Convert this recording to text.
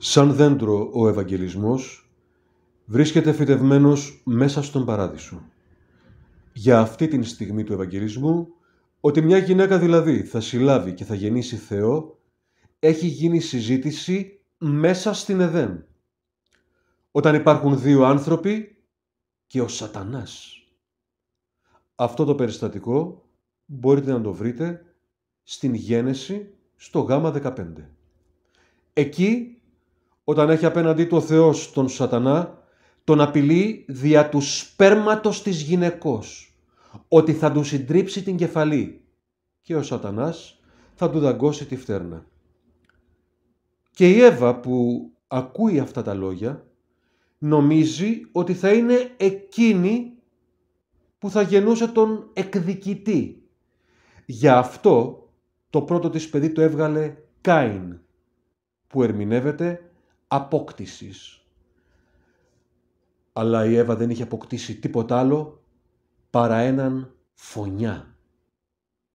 Σαν δέντρο ο Ευαγγελισμός βρίσκεται φυτευμένος μέσα στον Παράδεισο. Για αυτή την στιγμή του Ευαγγελισμού, ότι μια γυναίκα δηλαδή θα συλλάβει και θα γεννήσει Θεό, έχει γίνει συζήτηση μέσα στην Εδέμ. Όταν υπάρχουν δύο άνθρωποι και ο Σατανάς. Αυτό το περιστατικό μπορείτε να το βρείτε στην Γένεση στο Γ 15. Εκεί, όταν έχει απέναντί του ο Θεός τον Σατανά, τον απειλεί δια του σπέρματος της γυναικός, ότι θα του συντρίψει την κεφαλή και ο Σατανάς θα του δαγκώσει τη φτέρνα. Και η Εύα που ακούει αυτά τα λόγια, νομίζει ότι θα είναι εκείνη που θα γεννούσε τον εκδικητή. Γι' αυτό το πρώτο της παιδί το έβγαλε Κάιν, που ερμηνεύεται απόκτησης. Αλλά η Εύα δεν είχε αποκτήσει τίποτα άλλο παρά έναν φονιά.